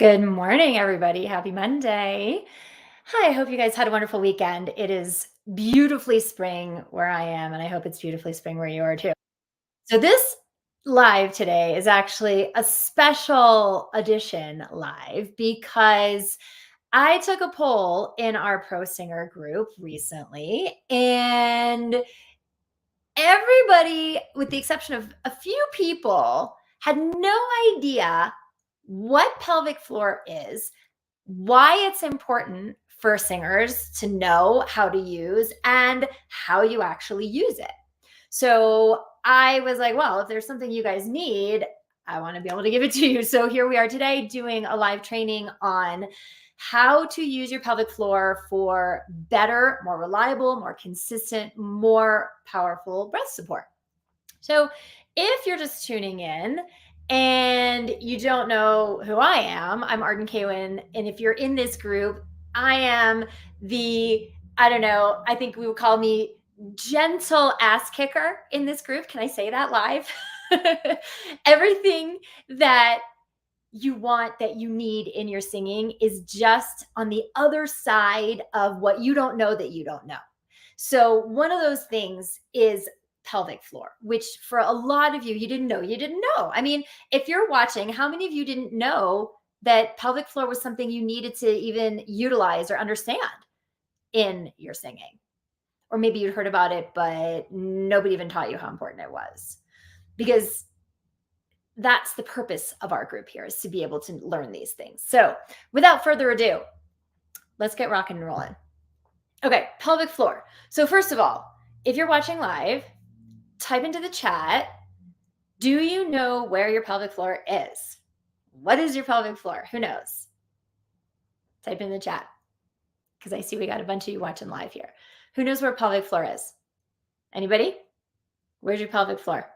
Good morning, everybody. Happy Monday. Hi, I hope you guys had a wonderful weekend. It is beautifully spring where I am, and I hope it's beautifully spring where you are too. So, this live today is actually a special edition live because I took a poll in our Pro Singer group recently, and everybody, with the exception of a few people, had no idea what pelvic floor is, why it's important for singers to know how to use, and how you actually use it. So I was like, well, if there's something you guys need, I want to be able to give it to you. So here we are today doing a live training on how to use your pelvic floor for better, more reliable, more consistent, more powerful breath support. So if you're just tuning in and you don't know who I am, I'm Arden Kaywin. And if you're in this group, I am I don't know, I think we would call me gentle ass kicker in this group. Can I say that live? Everything that you want, that you need in your singing, is just on the other side of what you don't know that you don't know. So one of those things is pelvic floor, which for a lot of you, you didn't know. I mean, if you're watching, how many of you didn't know that pelvic floor was something you needed to even utilize or understand in your singing? Or maybe you'd heard about it, but nobody even taught you how important it was. Because that's the purpose of our group here, is to be able to learn these things. So without further ado, let's get rocking and rolling. Okay, pelvic floor. So first of all, if you're watching live, type into the chat, do you know where your pelvic floor is? What is your pelvic floor? Who knows? Type in the chat, because I see we got a bunch of you watching live here. Who knows where pelvic floor is? Anybody? Where's your pelvic floor?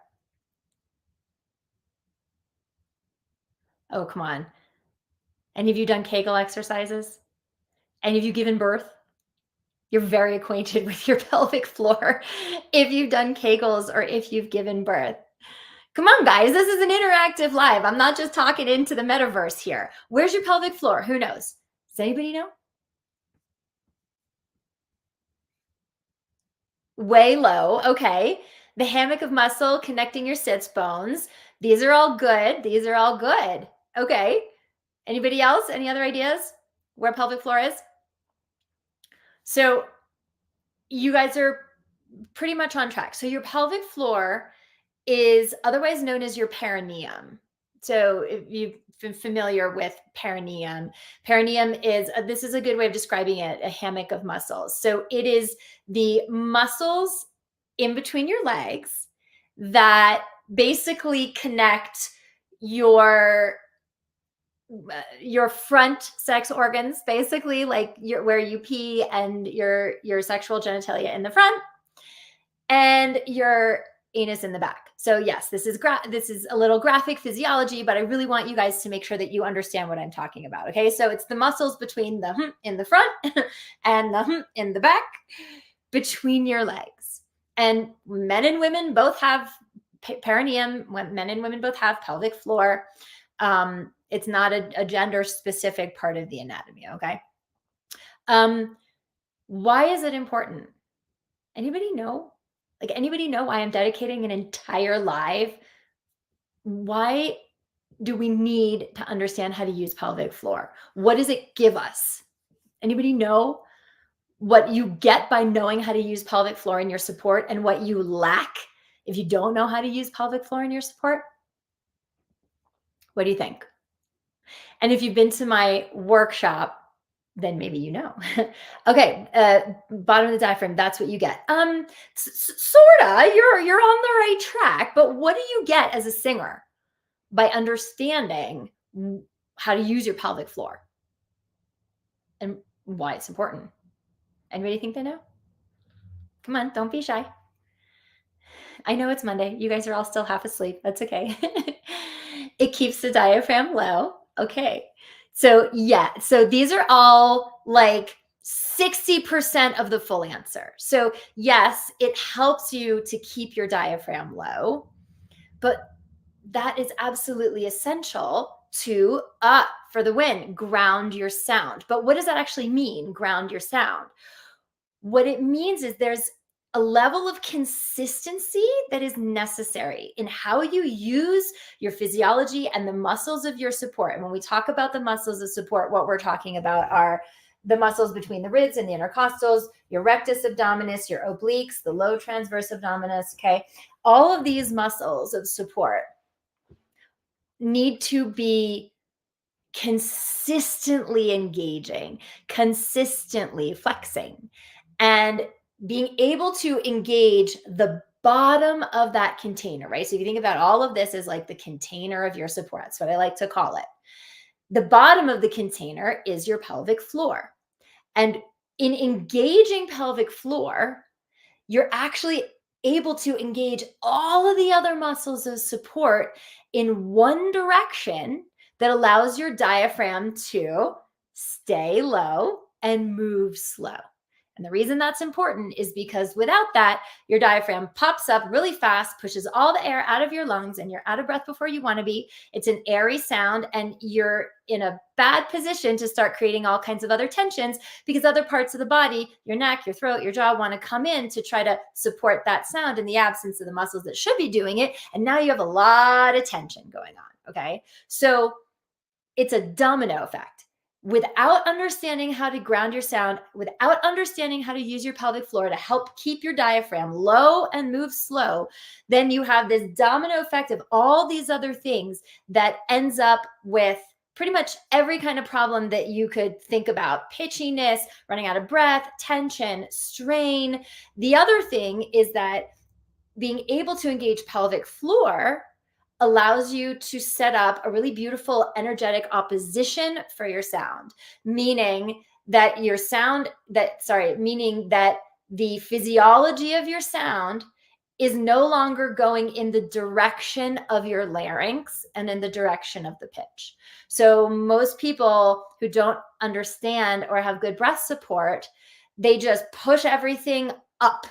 Oh, come on. Any of you done Kegel exercises? Any of you given birth? You're very acquainted with your pelvic floor if you've done Kegels or if you've given birth. Come on, guys. This is an interactive live. I'm not just talking into the metaverse here. Where's your pelvic floor? Who knows? Does anybody know? Way low. Okay. The hammock of muscle connecting your sits bones. These are all good. These are all good. Okay. Anybody else? Any other ideas where pelvic floor is? So you guys are pretty much on track. So your pelvic floor is otherwise known as your perineum. So if you've been familiar with perineum, perineum is this is a good way of describing it, a hammock of muscles. So it is the muscles in between your legs that basically connect your front sex organs, basically, like where you pee and your sexual genitalia in the front, and your anus in the back. So yes, this is a little graphic physiology, but I really want you guys to make sure that you understand what I'm talking about. Okay, so it's the muscles between the in the front and the in the back between your legs. And men and women both have perineum. Men and women both have pelvic floor. It's not a gender specific part of the anatomy. Okay. Why is it important? Anybody know? Like, anybody know why I'm dedicating an entire live? Why do we need to understand how to use pelvic floor? What does it give us? Anybody know what you get by knowing how to use pelvic floor in your support, and what you lack if you don't know how to use pelvic floor in your support? What do you think? And if you've been to my workshop, then maybe you know. Okay, bottom of the diaphragm, that's what you get. Sorta, you're on the right track, but what do you get as a singer by understanding how to use your pelvic floor and why it's important? Anybody think they know? Come on, don't be shy. I know it's Monday. You guys are all still half asleep. That's okay. It keeps the diaphragm low. Okay. So yeah, so these are all like 60% of the full answer. So yes, it helps you to keep your diaphragm low, but that is absolutely essential 2, up for the win, ground your sound. But what does that actually mean, ground your sound? What it means is there's a level of consistency that is necessary in how you use your physiology and the muscles of your support. And when we talk about the muscles of support, what we're talking about are the muscles between the ribs and the intercostals, your rectus abdominis, your obliques, the low transverse abdominis, okay? All of these muscles of support need to be consistently engaging, consistently flexing, and being able to engage the bottom of that container, right? So if you think about all of this as like the container of your support, that's what I like to call it. The bottom of the container is your pelvic floor. And in engaging pelvic floor, you're actually able to engage all of the other muscles of support in one direction that allows your diaphragm to stay low and move slow. And the reason that's important is because without that, your diaphragm pops up really fast, pushes all the air out of your lungs, and you're out of breath before you want to be. It's an airy sound, and you're in a bad position to start creating all kinds of other tensions because other parts of the body, your neck, your throat, your jaw, want to come in to try to support that sound in the absence of the muscles that should be doing it. And now you have a lot of tension going on. Okay. So it's a domino effect. Without understanding how to ground your sound, without understanding how to use your pelvic floor to help keep your diaphragm low and move slow, then you have this domino effect of all these other things that ends up with pretty much every kind of problem that you could think about: pitchiness, running out of breath, tension, strain. The other thing is that being able to engage pelvic floor allows you to set up a really beautiful energetic opposition for your sound, meaning that the physiology of your sound is no longer going in the direction of your larynx and in the direction of the pitch. So most people who don't understand or have good breath support, they just push everything up,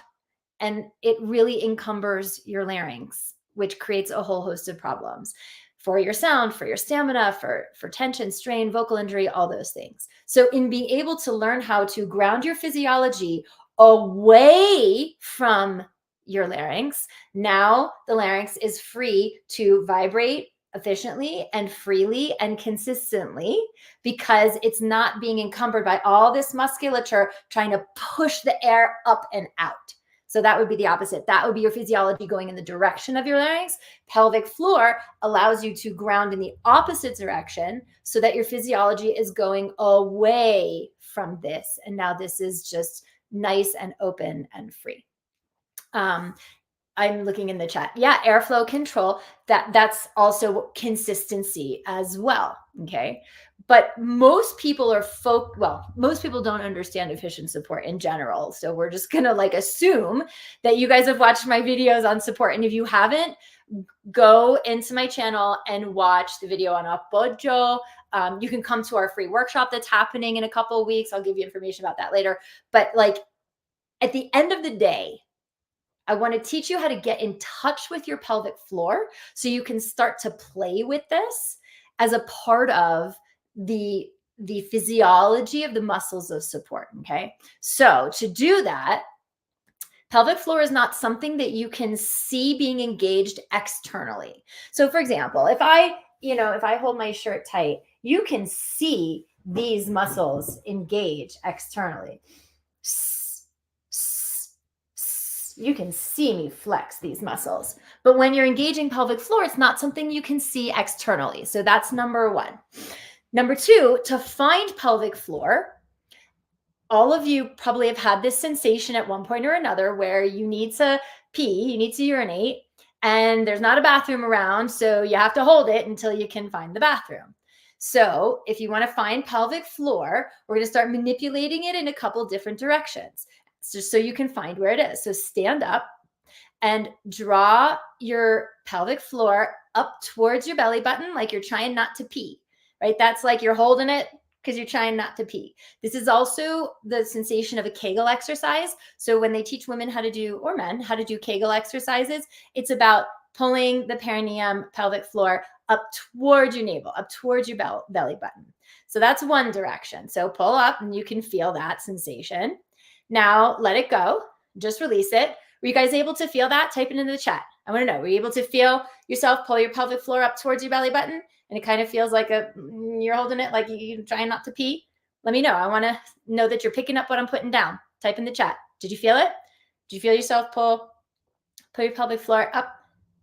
and it really encumbers your larynx, which creates a whole host of problems for your sound, for your stamina, for tension, strain, vocal injury, all those things. So in being able to learn how to ground your physiology away from your larynx, now the larynx is free to vibrate efficiently and freely and consistently because it's not being encumbered by all this musculature trying to push the air up and out. So that would be the opposite. That would be your physiology going in the direction of your larynx. Pelvic floor allows you to ground in the opposite direction so that your physiology is going away from this. And now this is just nice and open and free. I'm looking in the chat. Yeah, airflow control. That's also consistency as well. Okay. But most people most people don't understand efficient support in general. So we're just going to like assume that you guys have watched my videos on support. And if you haven't, go into my channel and watch the video on Appoggio. You can come to our free workshop that's happening in a couple of weeks. I'll give you information about that later. But like at the end of the day, I want to teach you how to get in touch with your pelvic floor so you can start to play with this as a part of the physiology of the muscles of support. Okay. So to do that, pelvic floor is not something that you can see being engaged externally. So for example, if I hold my shirt tight, you can see these muscles engage externally. You can see me flex these muscles. But when you're engaging pelvic floor, it's not something you can see externally. So that's number one. Number two, to find pelvic floor, all of you probably have had this sensation at one point or another where you need to pee, you need to urinate, and there's not a bathroom around, so you have to hold it until you can find the bathroom. So if you want to find pelvic floor, we're going to start manipulating it in a couple different directions, just so you can find where it is. So stand up and draw your pelvic floor up towards your belly button like you're trying not to pee, right? That's like you're holding it because you're trying not to pee. This is also the sensation of a Kegel exercise. So when they teach women how to do, or men, how to do Kegel exercises, it's about pulling the perineum, pelvic floor up towards your navel, up towards your belly button. So that's one direction. So pull up and you can feel that sensation. Now let it go. Just release it. Were you guys able to feel that? Type it into the chat. I want to know, were you able to feel yourself pull your pelvic floor up towards your belly button? And it kind of feels like you're holding it like you're trying not to pee. Let me know. I want to know that you're picking up what I'm putting down. Type in the chat. Did you feel it? Did you feel yourself pull your pelvic floor up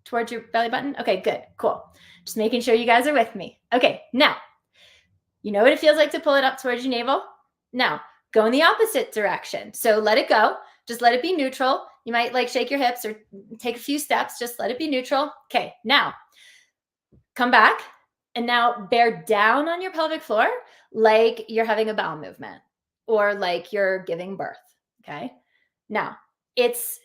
towards your belly button? Okay, good, cool. Just making sure you guys are with me. Okay, now, you know what it feels like to pull it up towards your navel? Now, go in the opposite direction. So let it go. Just let it be neutral. You might like shake your hips or take a few steps. Just let it be neutral. Okay, now, come back and now bear down on your pelvic floor like you're having a bowel movement or like you're giving birth, okay? Now, it's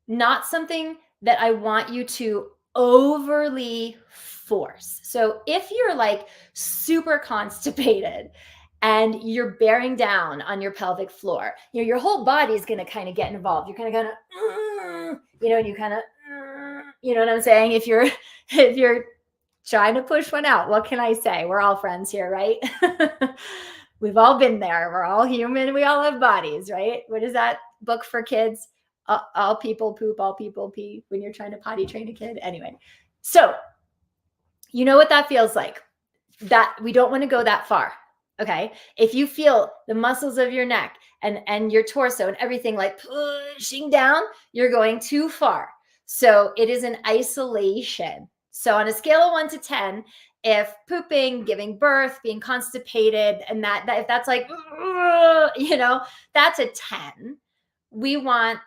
not something that I want you to overly force. So if you're like super constipated and you're bearing down on your pelvic floor, your whole body is going to kind of get involved. You're kind of and you kind of, you know what I'm saying? If you're trying to push one out, what can I say? We're all friends here, right? We've all been there. We're all human. We all have bodies, right? What is that book for kids? All people poop, all people pee, when you're trying to potty train a kid. Anyway, so you know what that feels like. That we don't want to go that far. Okay. If you feel the muscles of your neck and your torso and everything like pushing down, you're going too far. So it is an isolation. So on a scale of 1 to 10, if pooping, giving birth, being constipated, and that if that's like, that's a 10. We want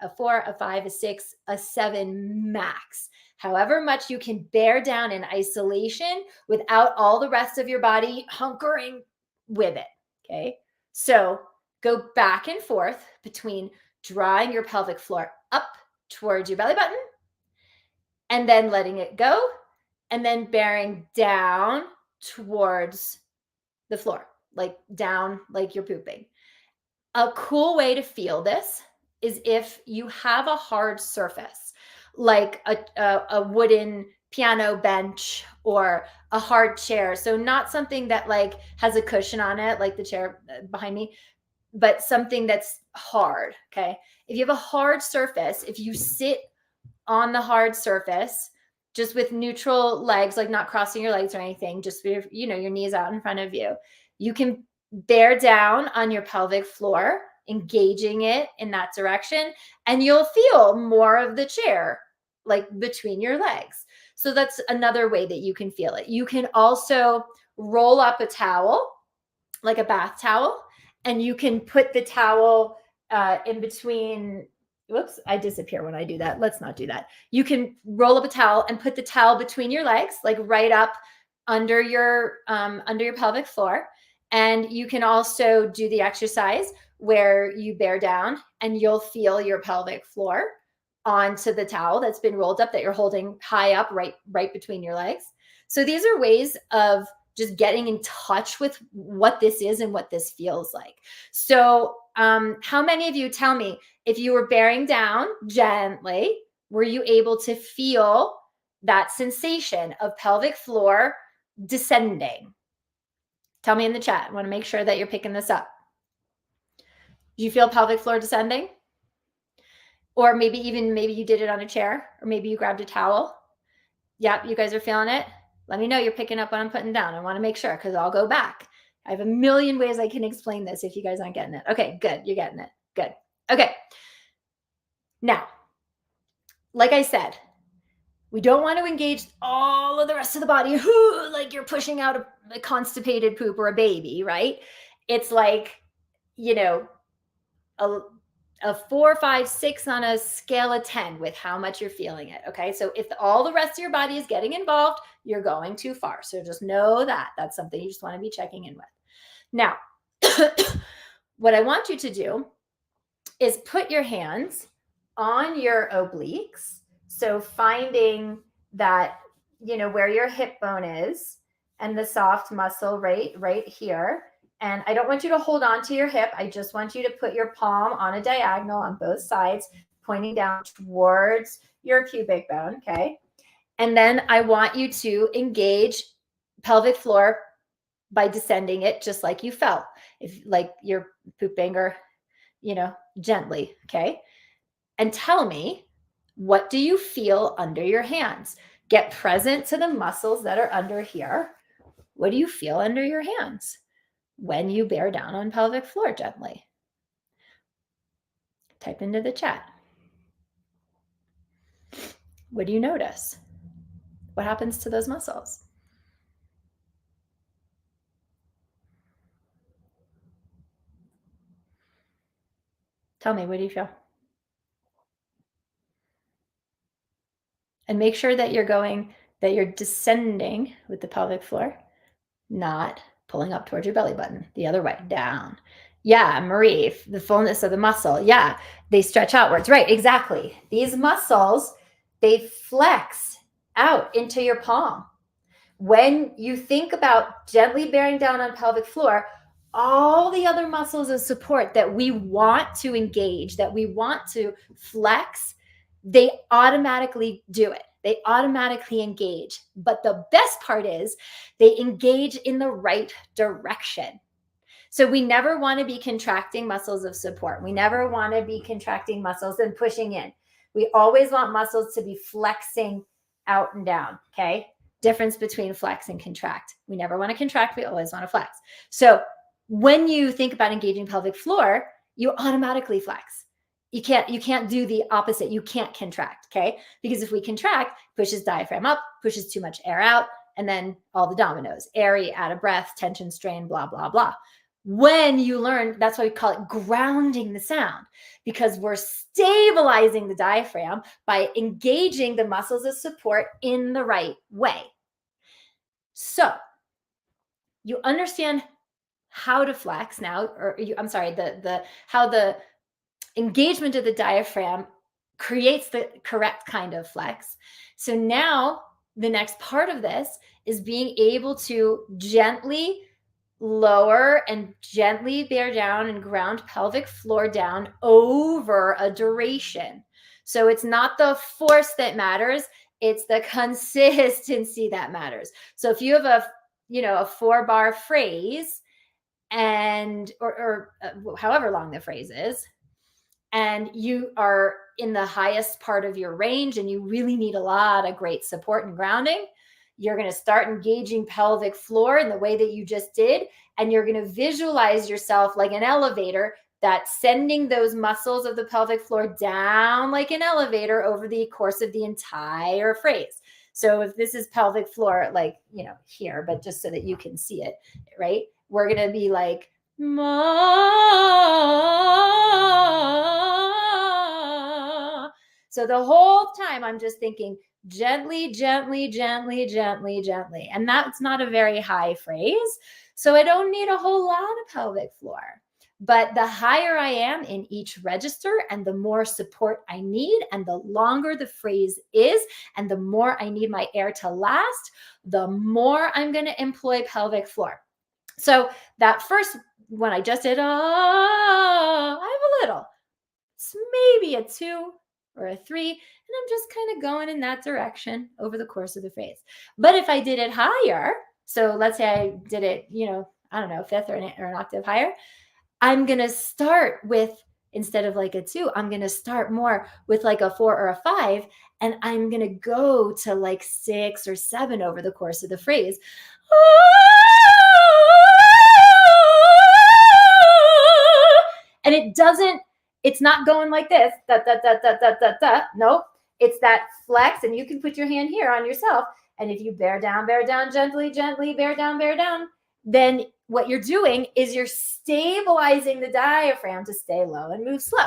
a 4, a 5, a 6, a 7 max. However much you can bear down in isolation without all the rest of your body hunkering with it. Okay. So go back and forth between drawing your pelvic floor up towards your belly button and then letting it go and then bearing down towards the floor, like down, like you're pooping. A cool way to feel this is if you have a hard surface, like a wooden piano bench or a hard chair. So not something that like has a cushion on it, like the chair behind me, but something that's hard. Okay. If you have a hard surface, if you sit on the hard surface, just with neutral legs, like not crossing your legs or anything, just with your knees out in front of you, you can bear down on your pelvic floor, engaging it in that direction, and you'll feel more of the chair like between your legs. So that's another way that you can feel it. You can also roll up a towel, like a bath towel, and you can put the towel in between. Whoops, I disappear when I do that. Let's not do that. You can roll up a towel and put the towel between your legs, like right up under your pelvic floor. And you can also do the exercise where you bear down and you'll feel your pelvic floor onto the towel that's been rolled up that you're holding high up right between your legs. So these are ways of just getting in touch with what this is and what this feels like. So how many of you, tell me, if you were bearing down gently, were you able to feel that sensation of pelvic floor descending? Tell me in the chat. I want to make sure that you're picking this up. Do you feel pelvic floor descending? Or maybe you did it on a chair, or maybe you grabbed a towel. Yep, you guys are feeling it. Let me know you're picking up what I'm putting down. I want to make sure, because I'll go back. I have a million ways I can explain this if you guys aren't getting it. Okay, good. You're getting it. Good. Okay. Now, like I said, we don't want to engage all of the rest of the body like you're pushing out a constipated poop or a baby, right? It's like, a 4, 5, 6 on a scale of 10 with how much you're feeling it. Okay. So if all the rest of your body is getting involved, you're going too far. So just know that that's something you just want to be checking in with. Now, what I want you to do is put your hands on your obliques. So finding that, where your hip bone is and the soft muscle right here. And I don't want you to hold on to your hip. I just want you to put your palm on a diagonal on both sides, pointing down towards your pubic bone, okay? And then I want you to engage pelvic floor by descending it just like you felt. If like you're pooping or, gently, okay? And tell me, what do you feel under your hands? Get present to the muscles that are under here. What do you feel under your hands when you bear down on pelvic floor gently? Type into the chat. What do you notice? What happens to those muscles? Tell me, what do you feel? And make sure that you're descending with the pelvic floor, not pulling up towards your belly button, the other way, down. Yeah, Marie, the fullness of the muscle. Yeah, they stretch outwards. Right, exactly. These muscles, they flex out into your palm. When you think about gently bearing down on pelvic floor, all the other muscles of support that we want to engage, that we want to flex, they automatically do it. They automatically engage. But the best part is they engage in the right direction. So we never want to be contracting muscles of support. We never want to be contracting muscles and pushing in. We always want muscles to be flexing out and down. Okay. Difference between flex and contract. We never want to contract. We always want to flex. So when you think about engaging pelvic floor, you automatically flex. You can't do the opposite. You can't contract. Okay. Because if we contract, pushes diaphragm up, pushes too much air out, and then all the dominoes, airy, out of breath, tension, strain, blah, blah, blah. When you learn, that's why we call it grounding the sound, because we're stabilizing the diaphragm by engaging the muscles of support in the right way. So you understand how to flex now, how the engagement of the diaphragm creates the correct kind of flex. So now the next part of this is being able to gently lower and gently bear down and ground pelvic floor down over a duration. So it's not the force that matters, it's the consistency that matters. So if you have a 4-bar phrase and or however long the phrase is, and you are in the highest part of your range and you really need a lot of great support and grounding, you're going to start engaging pelvic floor in the way that you just did. And you're going to visualize yourself like an elevator that's sending those muscles of the pelvic floor down like an elevator over the course of the entire phrase. So if this is pelvic floor, like, here, but just so that you can see it, right? We're going to be like, ma. So the whole time I'm just thinking gently, gently, gently, gently, gently. And that's not a very high phrase. So I don't need a whole lot of pelvic floor. But the higher I am in each register and the more support I need and the longer the phrase is and the more I need my air to last, the more I'm going to employ pelvic floor. So that first one I just did, I have a little. It's maybe a 2 or a 3, and I'm just kind of going in that direction over the course of the phrase. But if I did it higher, so let's say I did it, I don't know, 5th or an octave higher, I'm going to start with, instead of like a 2, I'm going to start more with like a 4 or a 5, and I'm going to go to like 6 or 7 over the course of the phrase. And it's not going like this, da, da, da, da, da, da, da. Nope. It's that flex, and you can put your hand here on yourself. And if you bear down, gently, gently, bear down, then what you're doing is you're stabilizing the diaphragm to stay low and move slow.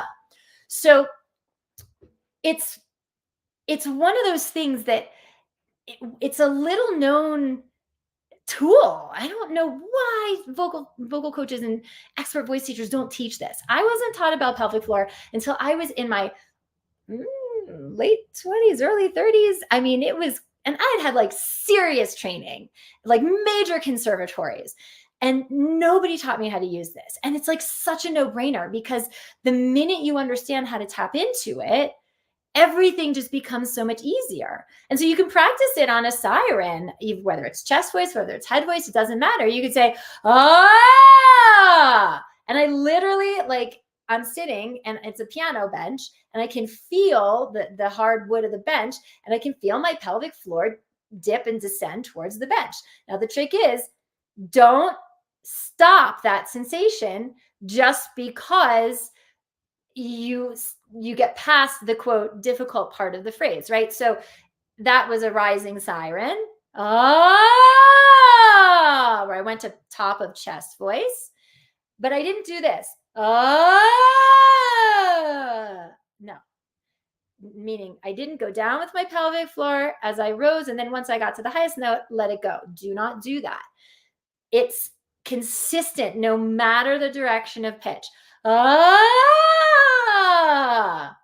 So it's one of those things that it's a little known tool. I don't know why vocal coaches and expert voice teachers don't teach this. I wasn't taught about pelvic floor until I was in my late 20s, early 30s. I mean, and I had like serious training, like major conservatories, and nobody taught me how to use this. And it's like such a no-brainer, because the minute you understand how to tap into it, everything just becomes so much easier. And so you can practice it on a siren, whether it's chest voice, whether it's head voice, it doesn't matter. You could say, ah, and I literally, like, I'm sitting and it's a piano bench and I can feel the hard wood of the bench and I can feel my pelvic floor dip and descend towards the bench. Now, the trick is, don't stop that sensation just because you get past the quote difficult part of the phrase, right? So that was a rising siren, ah, where I went to top of chest voice, but I didn't do this, ah, no, meaning I didn't go down with my pelvic floor as I rose, and then once I got to the highest note, let it go. Do not do that. It's consistent no matter the direction of pitch. Ah,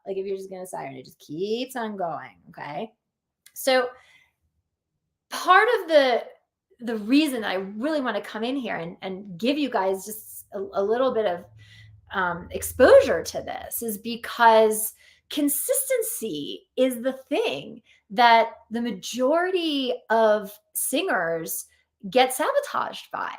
like if you're just going to siren, it just keeps on going. Okay. So part of the reason I really want to come in here and give you guys just a little bit of exposure to this is because consistency is the thing that the majority of singers get sabotaged by.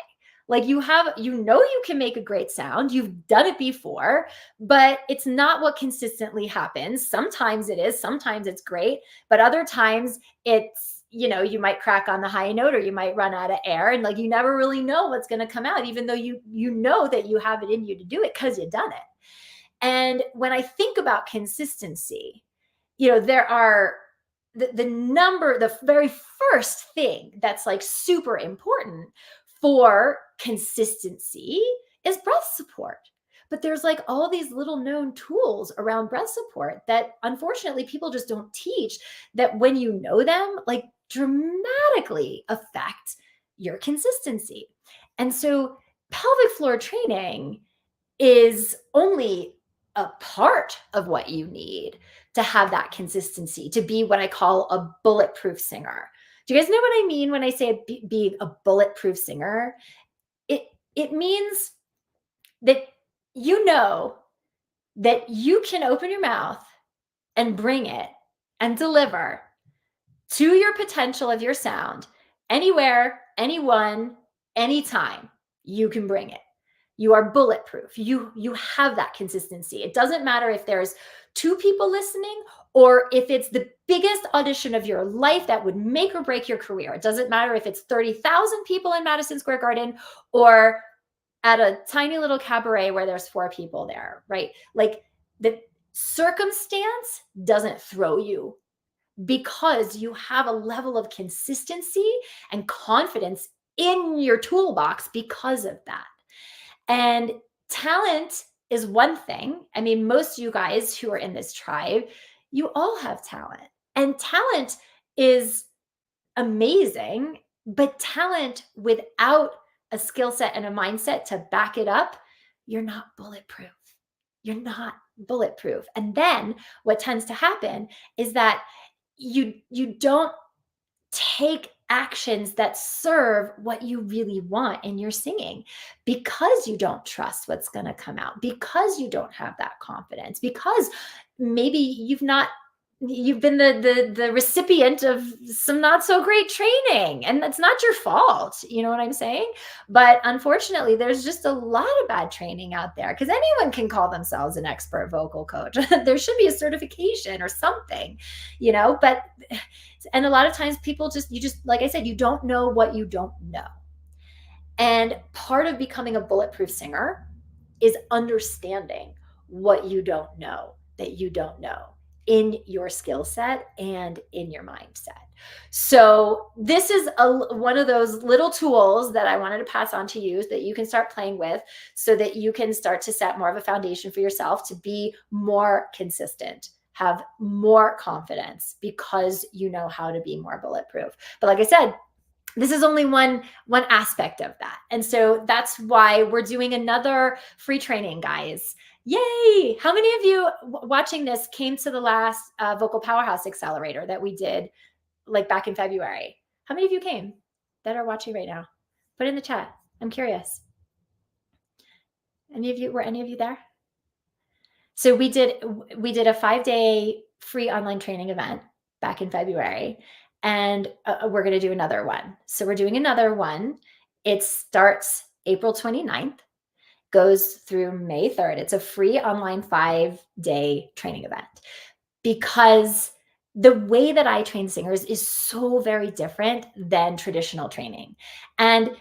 Like, you can make a great sound, you've done it before, but it's not what consistently happens. Sometimes it is, sometimes it's great, but other times it's, you might crack on the high note or you might run out of air, and like, you never really know what's going to come out, even though you know that you have it in you to do it because you've done it. And when I think about consistency, there are the very first thing that's like super important for consistency is breath support. But there's like all these little known tools around breath support that unfortunately people just don't teach, that when you know them, like, dramatically affect your consistency. And so pelvic floor training is only a part of what you need to have that consistency, to be what I call a bulletproof singer. Do you guys know what I mean when I say being a bulletproof singer? It means that that you can open your mouth and bring it and deliver to your potential of your sound anywhere, anyone, anytime. You can bring it. You are bulletproof. You have that consistency. It doesn't matter if there's 2 people listening or if it's the biggest audition of your life that would make or break your career. It doesn't matter if it's 30,000 people in Madison Square Garden or at a tiny little cabaret where there's 4 people there, right? Like, the circumstance doesn't throw you, because you have a level of consistency and confidence in your toolbox because of that. And talent is one thing. I mean, most of you guys who are in this tribe, you all have talent. And talent is amazing, but talent without a skill set and a mindset to back it up, you're not bulletproof. You're not bulletproof. And then what tends to happen is that you don't take actions that serve what you really want in your singing, because you don't trust what's going to come out, because you don't have that confidence, because maybe you've been the recipient of some not so great training, and that's not your fault. You know what I'm saying? But unfortunately, there's just a lot of bad training out there, because anyone can call themselves an expert vocal coach. There should be a certification or something, but and a lot of times people like I said, you don't know what you don't know. And part of becoming a bulletproof singer is understanding what you don't know that you don't know in your skill set and in your mindset. So this is one of those little tools that I wanted to pass on to you, that you can start playing with, so that you can start to set more of a foundation for yourself to be more consistent, have more confidence, because you know how to be more bulletproof. But like I said, this is only one aspect of that. And so that's why we're doing another free training, guys. Yay! How many of you watching this came to the last Vocal Powerhouse Accelerator that we did like back in February? How many of you came that are watching right now? Put it in the chat. I'm curious. Were any of you there? So we did a 5-day free online training event back in February, and we're going to do another one. So we're doing another one. It starts April 29th, goes through May 3rd. It's a free online 5-day training event, because the way that I train singers is so very different than traditional training. And,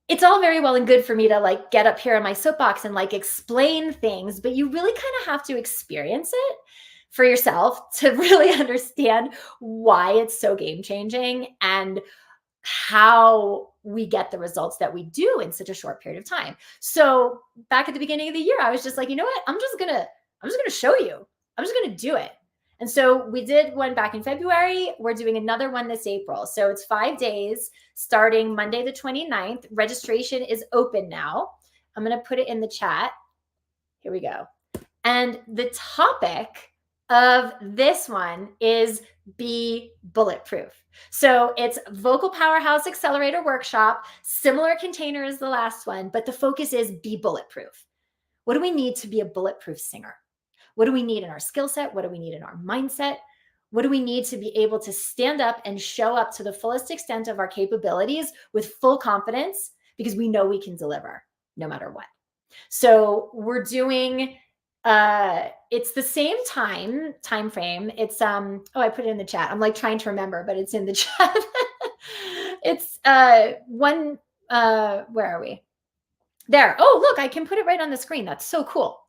it's all very well and good for me to like get up here on my soapbox and like explain things, but you really kind of have to experience it for yourself to really understand why it's so game changing and how we get the results that we do in such a short period of time. So back at the beginning of the year, I was just like, you know what? I'm just gonna show you. I'm just gonna do it. And so we did one back in February. We're doing another one this April. So it's 5 days starting Monday the 29th. Registration is open now. I'm gonna put it in the chat. Here we go. And the topic of this one is Be Bulletproof. So it's Vocal Powerhouse Accelerator Workshop, similar container as the last one, but the focus is Be Bulletproof. What do we need to be a bulletproof singer? What do we need in our skill set? What do we need in our mindset? What do we need to be able to stand up and show up to the fullest extent of our capabilities with full confidence, because we know we can deliver no matter what. So we're doing it's the same time frame. It's I put it in the chat. I'm like trying to remember, but it's in the chat. It's one where are we? There. Oh, look, I can put it right on the screen. That's so cool.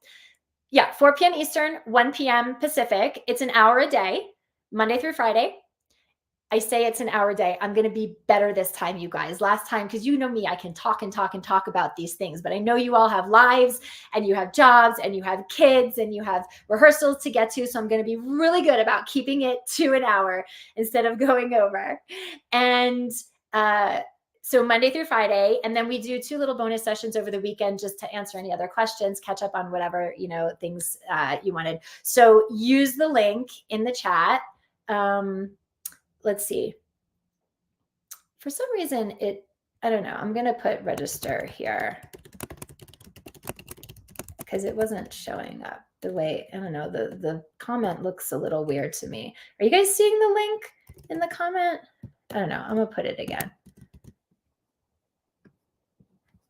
Yeah, 4 p.m. Eastern, 1 p.m. Pacific. It's an hour a day, Monday through Friday. I say it's an hour a day. I'm going to be better this time, you guys. Last time, because you know me, I can talk and talk and talk about these things, but I know you all have lives and you have jobs and you have kids and you have rehearsals to get to. So I'm going to be really good about keeping it to an hour instead of going over. And so Monday through Friday, and then we do 2 little bonus sessions over the weekend just to answer any other questions, catch up on whatever, things you wanted. So use the link in the chat. Let's see. For some reason, I don't know. I'm going to put register here because it wasn't showing up the way, I don't know, the comment looks a little weird to me. Are you guys seeing the link in the comment? I don't know. I'm going to put it again.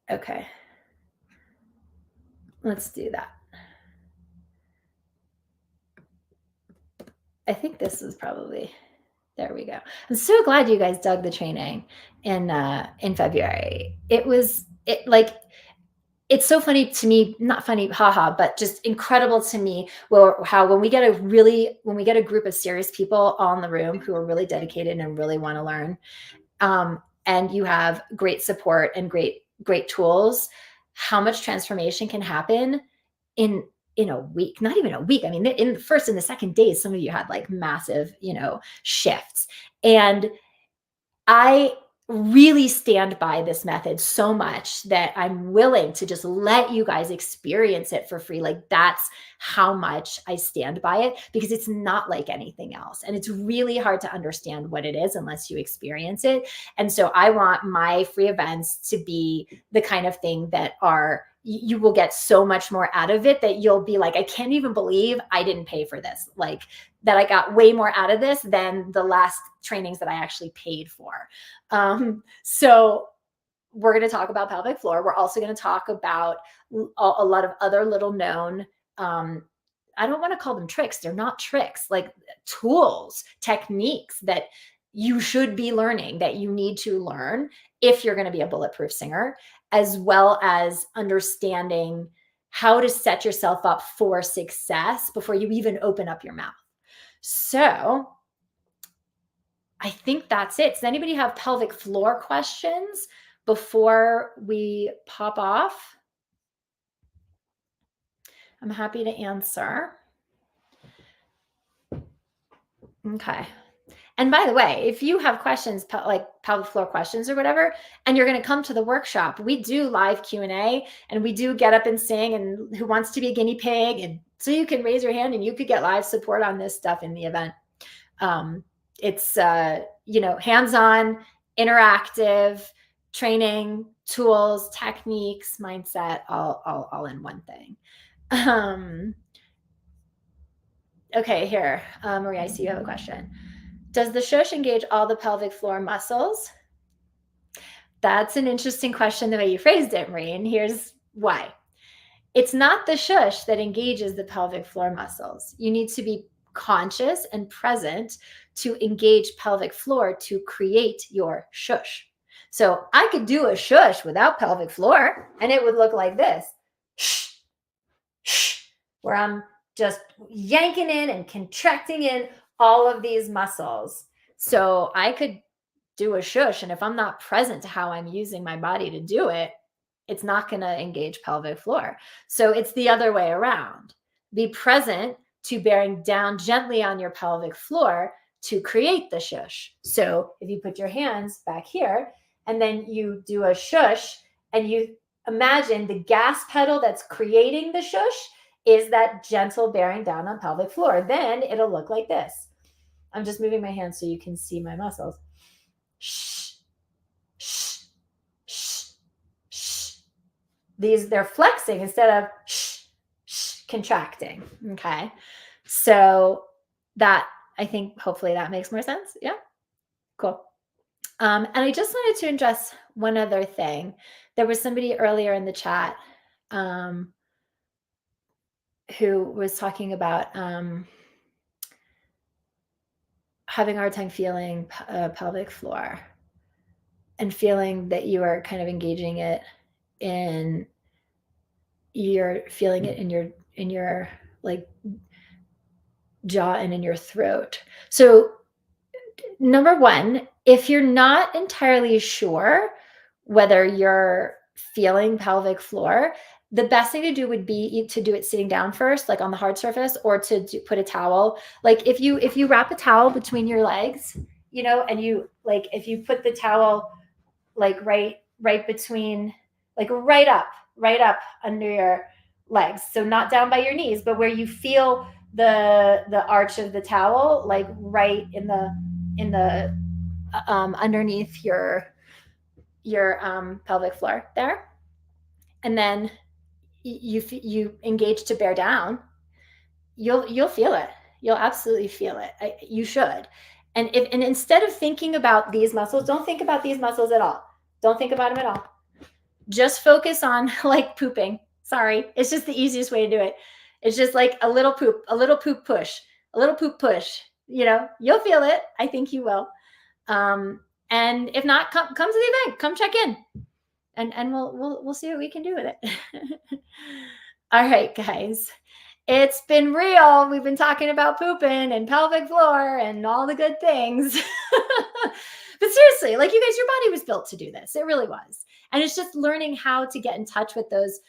Okay. Let's do that. I think this is probably, there we go. I'm so glad you guys dug the training in February. It's so funny to me, not funny, haha, but just incredible to me how when we get a group of serious people all in the room who are really dedicated and really want to learn, and you have great support and great tools, how much transformation can happen in a week, not even a week. I mean, in the first and the second days, some of you had like massive, shifts. And I really stand by this method so much that I'm willing to just let you guys experience it for free. Like that's how much I stand by it, because it's not like anything else. And it's really hard to understand what it is unless you experience it. And so I want my free events to be the kind of thing that you will get so much more out of it that you'll be like, I can't even believe I didn't pay for this. Like that I got way more out of this than the last trainings that I actually paid for. So we're going to talk about pelvic floor. We're also going to talk about a lot of other little known, I don't want to call them tricks. They're not tricks, like tools, techniques that you should be learning, that you need to learn if you're going to be a bulletproof singer, as well as understanding how to set yourself up for success before you even open up your mouth. So I think that's it. Does anybody have pelvic floor questions before we pop off? I'm happy to answer. Okay. And by the way, if you have questions, like pelvic floor questions or whatever, and you're going to come to the workshop, we do live Q&A and we do get up and sing, and who wants to be a guinea pig. And so you can raise your hand and you could get live support on this stuff in the event. It's, hands-on, interactive training, tools, techniques, mindset, all in one thing. Okay, here, Maria, I see you have a question. Does the shush engage all the pelvic floor muscles? That's an interesting question the way you phrased it, Marie, and here's why. It's not the shush that engages the pelvic floor muscles. You need to be conscious and present to engage pelvic floor to create your shush. So I could do a shush without pelvic floor and it would look like this. Shh, shh, where I'm just yanking in and contracting in all of these muscles. So I could do a shush, and if I'm not present to how I'm using my body to do it, it's not going to engage pelvic floor. So it's the other way around. Be present to bearing down gently on your pelvic floor to create the shush. So if you put your hands back here and then you do a shush and you imagine the gas pedal that's creating the shush is that gentle bearing down on pelvic floor, then it'll look like this. I'm just moving my hands so you can see my muscles. Shh, shh, shh, shh. They're flexing instead of shh, shh, contracting. Okay. So that, I think hopefully that makes more sense. Yeah. Cool. And I just wanted to address one other thing. There was somebody earlier in the chat who was talking about having a hard time feeling pelvic floor and feeling that you are kind of engaging it in, you're feeling it in your like jaw and in your throat. So number one, if you're not entirely sure whether you're feeling pelvic floor, the best thing to do would be to do it sitting down first, like on the hard surface, or to put a towel. Like if you wrap a towel between your legs, you know, and you like, if you put the towel like right between, like right up under your legs. So not down by your knees, but where you feel the arch of the towel, like right in the underneath your pelvic floor there. And then you engage to bear down. You'll feel it. You'll absolutely feel it. You should. And instead of thinking about these muscles, don't think about these muscles at all. Don't think about them at all. Just focus on like pooping. Sorry. It's just the easiest way to do it. It's just like a little poop push, a little poop push. You know, you'll feel it. I think you will. And if not, come to the event, come check in and we'll see what we can do with it. All right, guys. It's been real. We've been talking about pooping and pelvic floor and all the good things. But seriously, like you guys, your body was built to do this. It really was. And it's just learning how to get in touch with those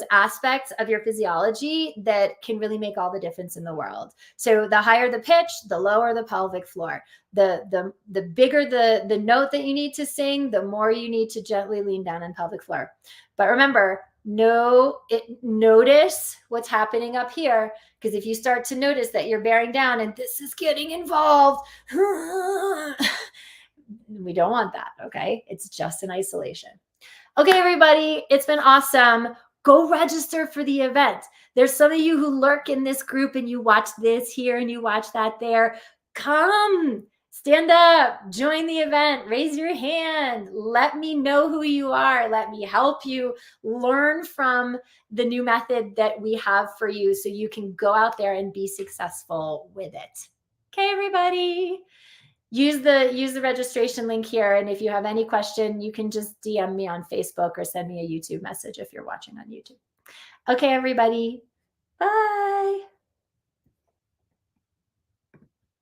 aspects of your physiology that can really make all the difference in the world. So the higher the pitch, the lower the pelvic floor. The bigger the note that you need to sing, the more you need to gently lean down on pelvic floor. But remember, notice what's happening up here, because if you start to notice that you're bearing down and this is getting involved, we don't want that. Okay. It's just an isolation. Okay, everybody, it's been awesome. Go register for the event. There's some of you who lurk in this group and you watch this here and you watch that there. Come, stand up, join the event, raise your hand. Let me know who you are. Let me help you learn from the new method that we have for you so you can go out there and be successful with it. Okay, everybody. Use the registration link here. And if you have any question, you can just DM me on Facebook or send me a YouTube message if you're watching on YouTube. Okay, everybody. Bye.